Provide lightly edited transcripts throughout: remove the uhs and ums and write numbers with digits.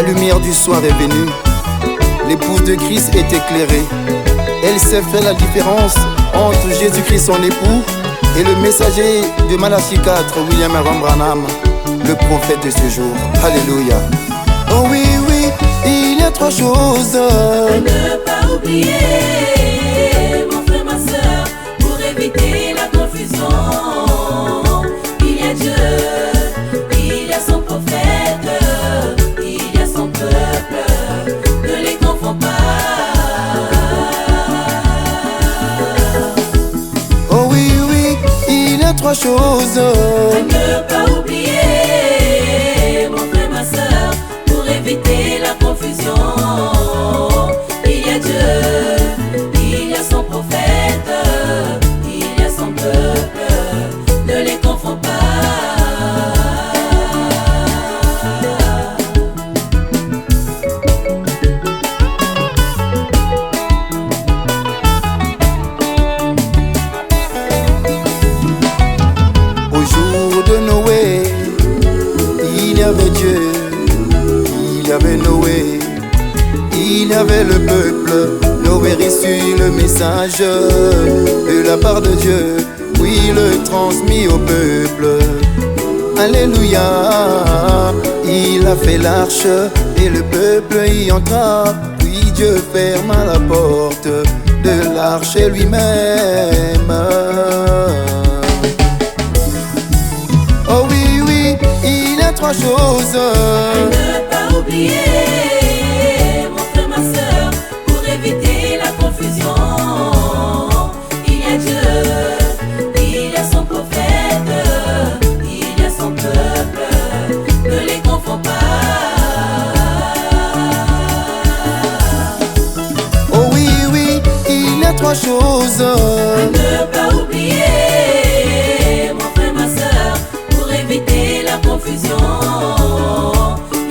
La lumière du soir est venue, l'épouse de Christ est éclairée. Elle sait faire la différence entre Jésus-Christ son époux et le messager de Malachie 4, William Aaron Branham, le prophète de ce jour. Alléluia. Oh oui, oui, il y a trois choses à ne pas oublier, mon frère, ma soeur, pour éviter la confusion. Il y a Dieu, il y a son prophète, il y a son peuple, ne les confonds pas. Oh oui, oui, il y a trois choses à ne pas oublier, mon frère, ma soeur, pour éviter la confusion. Il y a Dieu, il y a son prophète, il y a son peuple, ne les confonds pas. Au jour de Noé, il y avait Dieu, il y avait Noé, il y avait le peuple. Noé reçut le message de la part de Dieu, oui, le transmis au peuple. Alléluia, il a fait l'arche et le peuple y entra. Puis Dieu ferma la porte de l'arche lui-même. Oh oui, oui, il y a trois choses À ne pas oublier, mon frère, ma soeur, pour éviter la confusion. Il y a Dieu, il y a son prophète, il y a son peuple, ne les confonds pas. Oh oui, oui, il y a trois choses À ne pas oublier, mon frère, ma soeur, pour éviter la confusion.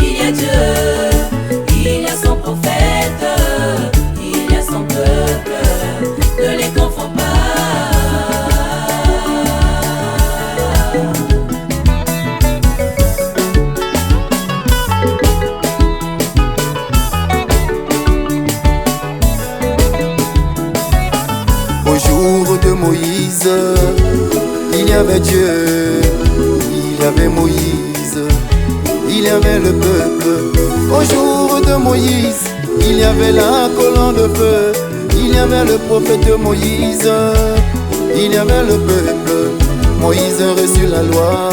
Il y a Dieu, il y a son prophète, il y a son peuple, ne les confonds pas. Au jour de Moïse, il y avait Dieu, il y avait Moïse, il y avait le peuple. Au jour de Moïse, il y avait la colonne de feu, il y avait le prophète Moïse, il y avait le peuple. Moïse reçut la loi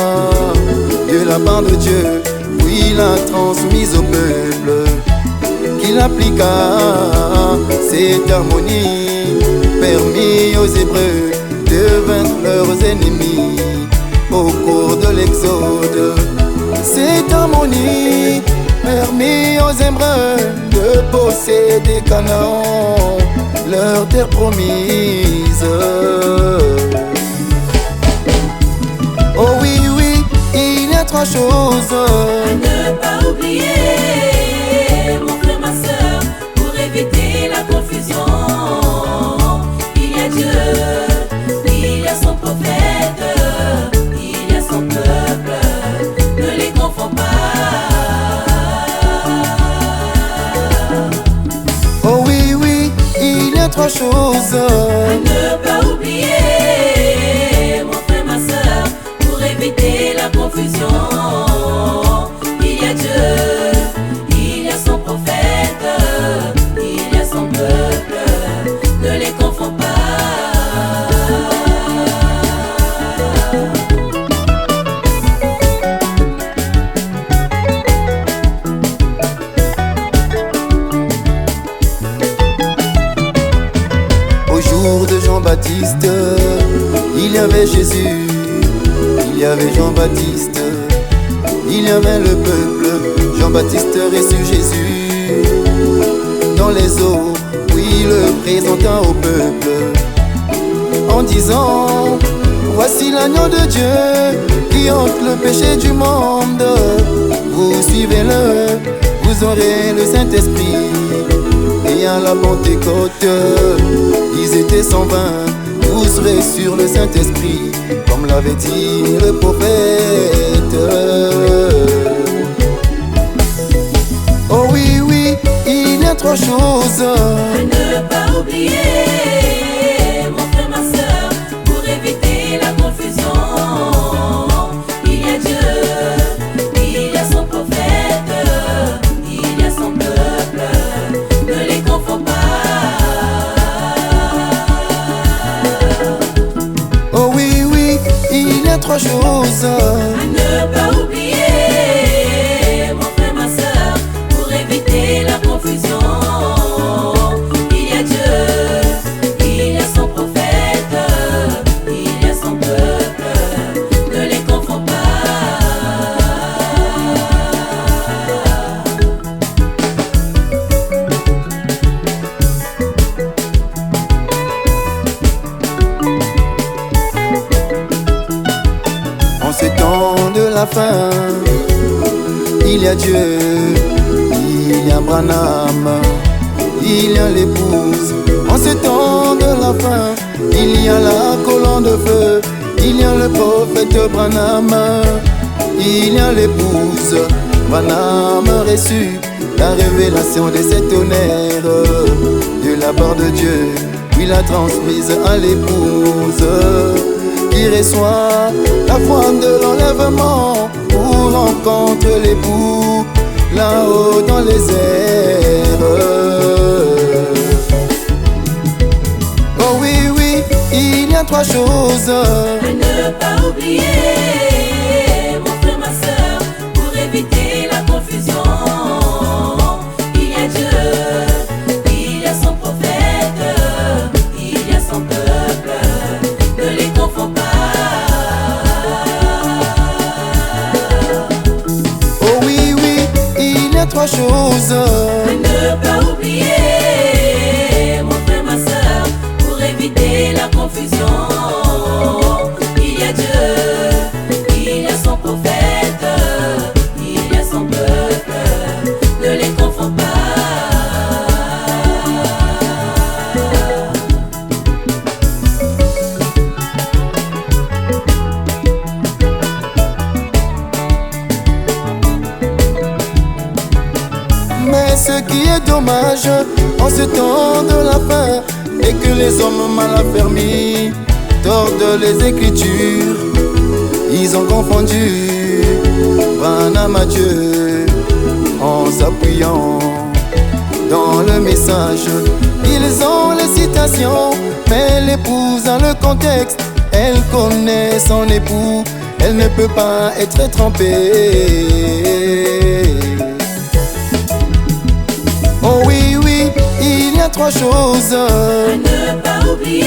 de la part de Dieu, puis l'a transmise au peuple, qu'il appliqua cette harmonie, permis aux Hébreux de vaincre leurs ennemis au cours de l'Exode. Cette harmonie permis aux Hébreux de posséder Canaan, leur terre promise. Oh oui, oui, il y a trois choses À ne pas oublier, mon frère, ma soeur, pour éviter la confusion. Il y a Dieu, il y a son prophète, il y a son peuple, ne les confonds pas. Oh oui, oui, il y a trois choses À ne pas oublier, mon frère, ma soeur, pour éviter la confusion. Il y a Dieu, il y a son prophète, il y a son peuple, ne les confonds pas. Au jour de Jean-Baptiste, il y avait Jésus, il y avait Jean-Baptiste, il y avait le peuple. Jean-Baptiste reçut Jésus dans les eaux, puis le présenta au peuple en disant: voici l'agneau de Dieu qui ôte le péché du monde. Vous suivez-le, vous aurez le Saint-Esprit. Et à la Pentecôte, ils étaient 120, vous serez sur le Saint-Esprit, comme l'avait dit le prophète. trois choses à ne pas oublier, mon frère, ma soeur, pour éviter la confusion. Il y a Dieu, il y a son prophète, il y a son peuple, ne les confonds pas. Oh oui, oui, il y a trois choses À ne pas oublier, mon frère, ma soeur, pour éviter la confusion. Il y a Dieu, il y a son prophète, il y a son peuple, ne les confonds pas. En ces temps de la fin, il y a Dieu, il y a Branham, il y a l'épouse. En ces temps de la fin, il y a la colonne de feu, il y a le prophète Branham, il y a l'épouse. Branham a reçu la révélation de cet honneur de la part de Dieu, puis l'a transmise à l'épouse, qui reçoit la foi de l'enlèvement pour rencontrer l'époux là-haut dans les airs. Oh oui, oui, il y a trois choses À ne pas oublier, mon frère, ma soeur, pour éviter la confusion. Il y a Dieu, il y a son prophète, il y a son peuple, ne les confonds pas. Oh oui, oui, il y a trois choses À ne pas oublier, mon frère, ma soeur, pour éviter la confusion. Il y a Dieu, il y a son prophète, il y a son peuple, ne les confonds pas. Mais ce qui est dommage en ce temps de la fin est que les hommes mal affermis tordent les Écritures. Ils ont confondu Branham à Dieu en s'appuyant dans le message. Ils ont les citations, mais l'épouse a le contexte. Elle connaît son époux, elle ne peut pas être trompée. Oh oui, oui, il y a trois choses À ne pas oublier,